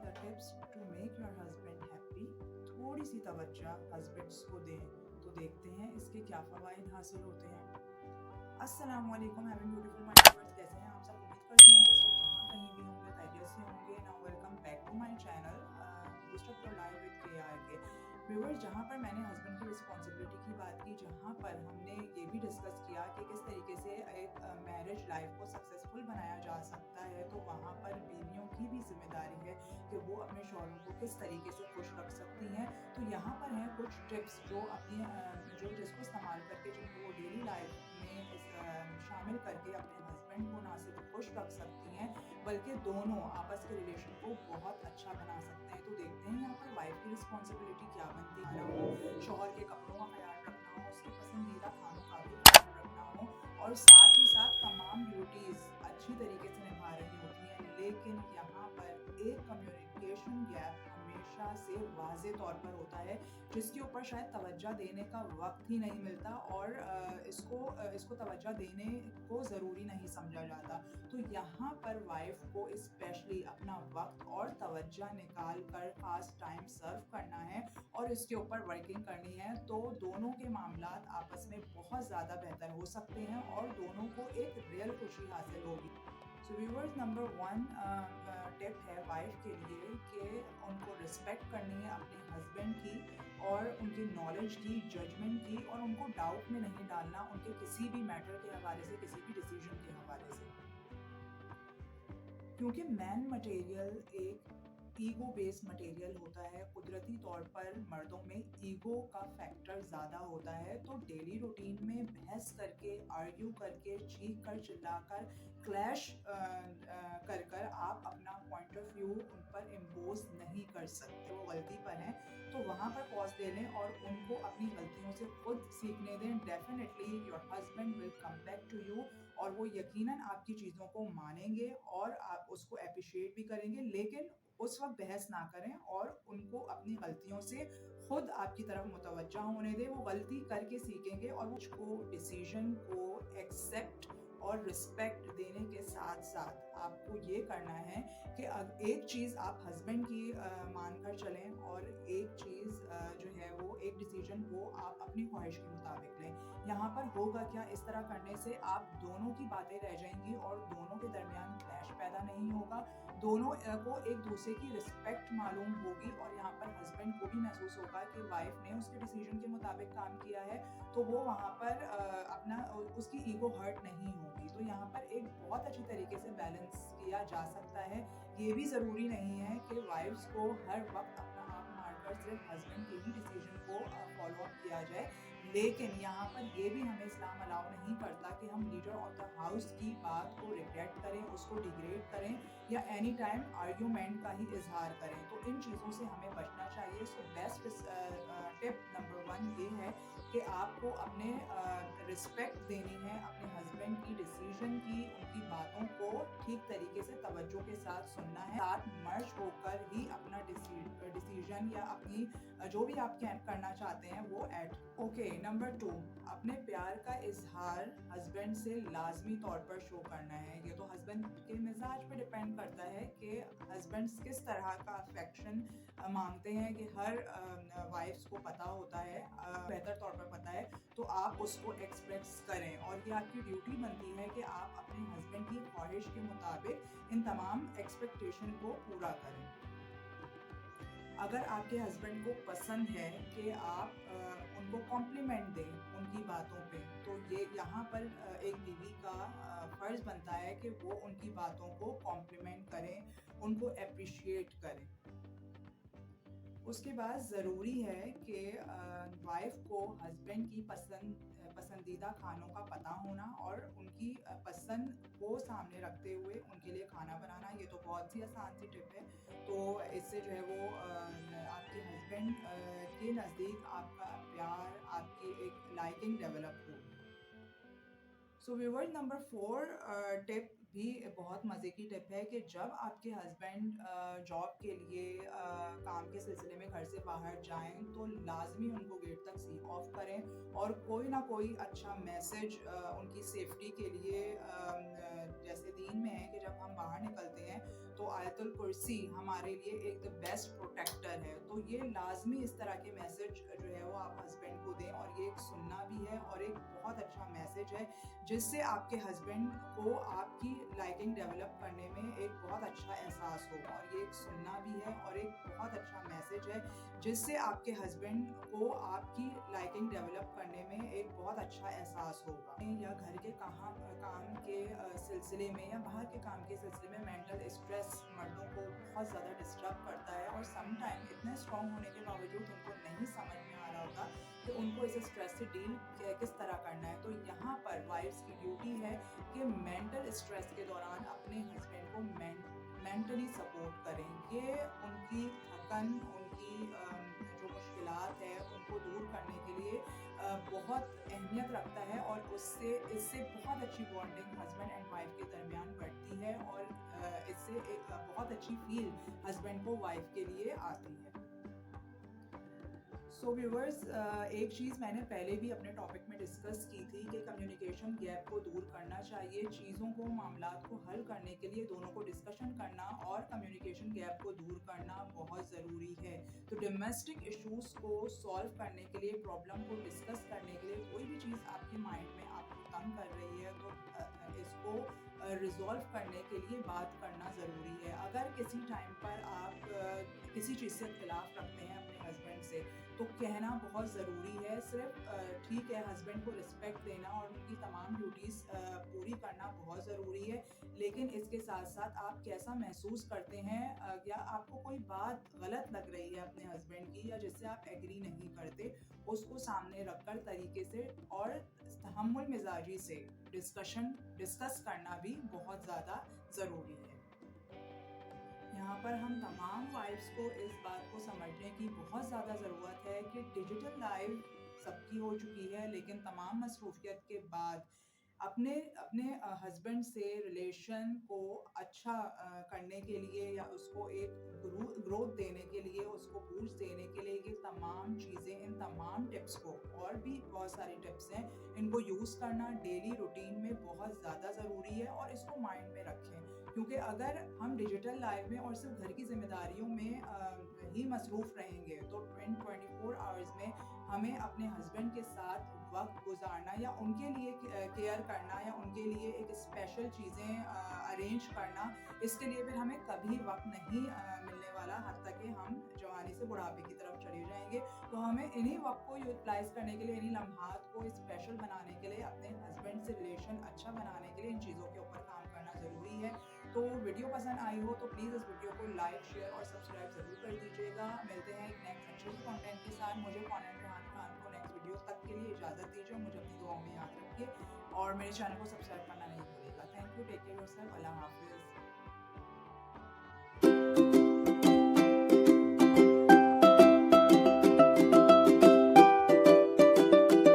The tips to make your husband happy. थोड़ी सी तवज्जो हस्बैंड्स को दें तो देखते हैं इसके क्या फ़वाइद हासिल होते हैं। अस्सलाम वालेकुम हैविंग ब्यूटीफुल माय व्यूअर्स, कैसे हैं आप सब? उम्मीद करती हूँ कि इस वक्त जहाँ कहीं भी होंगे खैरियत से होंगे। Now welcome back to my channel boost up your life with KRK। Viewers, जहाँ पर मैंने हस्बैंड की रिस्पॉन्सिबिलिटी की बात की, जहाँ पर हमने ये भी डिस्कस किया कि किस तरीके से एक मैरिज लाइफ को सक्सेसफुल बनाया जा सकता है, तो वहाँ पर बीवियों की भी जिम्मेदारी है कि वो अपने शौहरों को किस तरीके से खुश रख सकती हैं। तो यहाँ पर हैं कुछ टिप्स जो अपनी जिसको इस्तेमाल करके जिनको वो डेली लाइफ में शामिल करके अपने हस्बैंड को ना सिर्फ खुश रख सकती हैं बल्कि दोनों आपस के रिलेशन को बहुत अच्छा बना सकते हैं। तो देखते हैं यहाँ पर वाइफ की रिस्पॉन्सिबिलिटी क्या बनती है। हो शौहर के कपड़ों का ख्याल रखना हो, उसके पसंदीदा खानों का भी ख्याल रखना हो और साथ ही साथ तमाम ड्यूटीज अच्छी तरीके से निभा रही होती हैं, लेकिन यहाँ पर एक कम्युनिकेशन गैप हमेशा से वाज़े तौर पर होता है जिसके ऊपर शायद तवज्जो देने का वक्त ही नहीं मिलता और इसको तवज्जो देने को ज़रूरी नहीं समझा जाता। तो यहाँ पर वाइफ को स्पेशली अपना वक्त और तवज्जो निकाल कर खास टाइम सर्व करना है और इसके ऊपर वर्किंग करनी है, तो दोनों के मामलात आपस में बहुत ज़्यादा बेहतर हो सकते हैं और दोनों को एक रियल खुशी हासिल होगी। सो व्यूअर्स, नंबर 1 टिप है वाइफ के लिए कि उनको रिस्पेक्ट करनी है अपने हस्बैंड की और उनकी नॉलेज की, जजमेंट की, और उनको डाउट में नहीं डालना उनके किसी भी मैटर के हवाले से, किसी भी डिसीजन के हवाले से। क्योंकि मैन मटेरियल एक ईगो बेस्ड मटेरियल होता है, कुदरती तौर पर मर्दों में ईगो का फैक्टर ज़्यादा होता है। तो डेली रूटीन में बहस करके, आर्ग्यू करके, चीख कर, चिल्लाकर, क्लैश कर कर आप अपना पॉइंट ऑफ व्यू उन पर इम्पोज नहीं कर सकते। वो गलती पर हैं तो वहाँ पर पॉज ले लें और उनको अपनी गलतियों से खुद सीखने दें। Definitely your husband will come back to you और वो यकीनन आपकी चीज़ों को मानेंगे और आप उसको अप्रिशिएट भी करेंगे, लेकिन उस वक्त बहस ना करें और उनको अपनी गलतियों से खुद आपकी तरफ मुतवज्जा होने दें। वो गलती करके सीखेंगे और उसको डिसीजन को एक्सेप्ट और रिस्पेक्ट देने के साथ साथ आपको ये करना है कि एक चीज़ आप हस्बैंड की मानकर चलें और एक चीज़ जो है वो एक डिसीजन वो आप अपनी ख्वाहिश के मुताबिक लें। यहाँ पर होगा क्या, इस तरह करने से आप दोनों की बातें रह जाएंगी और दोनों के दरमियान क्लैश पैदा नहीं होगा, दोनों को एक दूसरे की रिस्पेक्ट मालूम होगी और यहाँ पर हस्बैंड को भी महसूस होगा कि वाइफ ने उसके डिसीजन के मुताबिक काम किया है, तो वो वहाँ पर अपना उसकी ईगो हर्ट नहीं होगी। तो यहाँ पर एक बहुत अच्छी तरीके से बैलेंस किया जा सकता है। ये भी ज़रूरी नहीं है कि वाइफ्स को हर वक्त अपना आप मारकर सिर्फ हस्बैंड के ही डिसीजन को फॉलो अप किया जाए, लेकिन यहाँ पर ये भी हमें इस्लाम अलाउ नहीं करता कि हम लीडर ऑफ द हाउस की बात को रिग्रेट करें, उसको डिग्रेड करें या एनी टाइम आर्ग्यूमेंट का ही इजहार करें। तो इन चीज़ों से हमें बचना चाहिए। सो बेस्ट टिप नंबर 1 ये है कि आपको अपने रिस्पेक्ट देनी है अपने हस्बैंड की डिसीजन की, उनकी बातों को ठीक तरीके से तवज्जो के साथ सुनना है, साथ मर्ज होकर ही अपना डिसीजन या अपनी जो भी आप करना चाहते हैं वो ऐड। ओके, नंबर 2, अपने प्यार का इजहार हस्बैंड से लाजमी तौर पर शो करना है। ये तो हस्बैंड के मिजाज पे डिपेंड करता है कि हस्बैंड्स किस तरह का अफेक्शन मांगते हैं, कि हर वाइफ्स को पता होता है, बेहतर तौर पर पता है, तो आप उसको एक्सप्रेस करें और ये आपकी ड्यूटी बनती है कि आप अपने हस्बैंड की ख्वाहिश के मुताबिक इन तमाम एक्सपेक्टेशन को पूरा करें। अगर आपके हस्बैंड को पसंद है कि आप उनको कॉम्प्लीमेंट दें उनकी बातों पे, तो ये यहाँ पर एक बीवी का फ़र्ज़ बनता है कि वो उनकी बातों को कॉम्प्लीमेंट करें, उनको अप्रिशिएट करें। उसके बाद ज़रूरी है कि वाइफ को हस्बैंड की पसंदीदा खानों का पता होना और उनकी पसंद को सामने रखते हुए उनके लिए खाना बनाना। ये तो बहुत सी आसान सी टिप है, तो इससे जो है वो आपके हस्बैंड के नज़दीक आपका प्यार, आपकी एक लाइकिंग डेवलप हो। सो व्यूअर्स, नंबर 4 टिप भी बहुत मज़े की टिप है कि जब आपके हस्बैंड जॉब के लिए काम के सिलसिले में घर से बाहर जाएं तो लाजमी उनको गेट तक सी ऑफ करें और कोई ना कोई अच्छा मैसेज उनकी सेफ्टी के लिए जैसे दीन में है कि जब हम बाहर निकलते हैं तो आयतुल कुर्सी हमारे लिए एक द बेस्ट प्रोटेक्टर है, तो ये लाजमी इस तरह के मैसेज जो है वो आप हस्बैंड को दें और ये एक सुनना भी है और एक बहुत अच्छा मैसेज है जिससे आपके हस्बैंड को आपकी लाइकिंग डेवलप करने में एक बहुत अच्छा एहसास हो। और ये एक सुनना भी है और एक बहुत अच्छा मैसेज है जिससे आपके हस्बैंड को आपकी लाइकिंग डेवलप करने में एक बहुत अच्छा एहसास होगा। या घर के काम के सिलसिले में या बाहर के काम के सिलसिले में मेंटल स्ट्रेस मर्दों को बहुत ज़्यादा डिस्टर्ब करता है और सम टाइम इतने स्ट्रॉन्ग होने के बावजूद उनको नहीं समझ में आ रहा होता कि उनको इस स्ट्रेस से डील किस तरह करना है। तो यहाँ पर वाइफ्स की ड्यूटी है कि मेंटल स्ट्रेस के दौरान अपने हस्बैंड को मेंटली सपोर्ट करें। ये उनकी थकन, उनकी जो मुश्किलात है उनको दूर करने के लिए बहुत अहमियत रखता है और इससे बहुत अच्छी बॉन्डिंग हस्बैंड एंड वाइफ के दरमियान बढ़ती है और इससे एक बहुत अच्छी फील हस्बैंड को वाइफ के लिए आती है। सो व्यूवर्स, एक चीज़ मैंने पहले भी अपने टॉपिक में डिस्कस की थी कि कम्युनिकेशन गैप को दूर करना चाहिए। चीज़ों को, मामलात को हल करने के लिए दोनों को डिस्कशन करना और कम्युनिकेशन गैप को दूर करना बहुत ज़रूरी है। तो डोमेस्टिक इश्यूज़ को सॉल्व करने के लिए, प्रॉब्लम को डिस्कस करने के लिए, कोई भी चीज़ आपके माइंड में आपको तंग कर रही है तो इसको रिजॉल्व करने के लिए बात करना ज़रूरी है। अगर किसी टाइम पर आप किसी चीज़ से इख्तिलाफ रखते हैं अपने हस्बैंड से तो कहना बहुत ज़रूरी है। सिर्फ ठीक है, हस्बैंड को रिस्पेक्ट देना और उनकी तमाम ड्यूटीज़ पूरी करना बहुत ज़रूरी है, लेकिन इसके साथ साथ आप कैसा महसूस करते हैं या आपको कोई बात गलत लग रही है अपने हस्बैंड की या जिससे आप एग्री नहीं करते, उसको सामने रखकर तरीके से और तहम्मुल मिजाजी से डिस्कस करना भी बहुत ज़्यादा ज़रूरी है। यहाँ पर हम तमाम वाइफ्स को इस बात को समझने की बहुत ज़्यादा ज़रूरत है कि डिजिटल लाइफ सबकी हो चुकी है, लेकिन तमाम मसरूफियत के बाद अपने अपने हस्बैंड से रिलेशन को अच्छा करने के लिए या उसको एक ग्रोथ देने के लिए, उसको बूस्ट देने के लिए ये तमाम चीज़ें, इन तमाम टिप्स को, और भी बहुत सारी टिप्स हैं, इनको यूज़ करना डेली रूटीन में बहुत ज़्यादा ज़रूरी है और इसको माइंड में रखें। क्योंकि अगर हम डिजिटल लाइफ में और सिर्फ घर की जिम्मेदारियों में ही मसरूफ़ रहेंगे तो 24 आवर्स में हमें अपने हस्बैंड के साथ वक्त गुजारना या उनके लिए केयर करना या उनके लिए एक स्पेशल चीज़ें अरेंज करना, इसके लिए फिर हमें कभी वक्त नहीं मिलने वाला, हत्ता कि हम जवानी से बुढ़ापे की तरफ चले जाएंगे। तो हमें इन्हीं वक्त को यूटिलाइज करने के लिए, इन्हीं लम्हात को स्पेशल बनाने के लिए, अपने हस्बैंड से रिलेशन अच्छा बनाने के लिए इन चीज़ों के ऊपर काम करना ज़रूरी है। तो वीडियो पसंद आई हो तो प्लीज़ इस वीडियो को लाइक, शेयर और सब्सक्राइब ज़रूर कर दीजिएगा। मिलते हैं एक नेक्स्ट अच्छे से कंटेंट के साथ। मुझे कॉन्टेंट रेहान खान को नेक्स्ट वीडियो तक के लिए इजाज़त दीजिए। मुझे अपनी दुआओं में याद रखिए और मेरे चैनल को सब्सक्राइब करना नहीं भूलिएगा। Thank you, take care yourself, अल्लाह हाफिज़।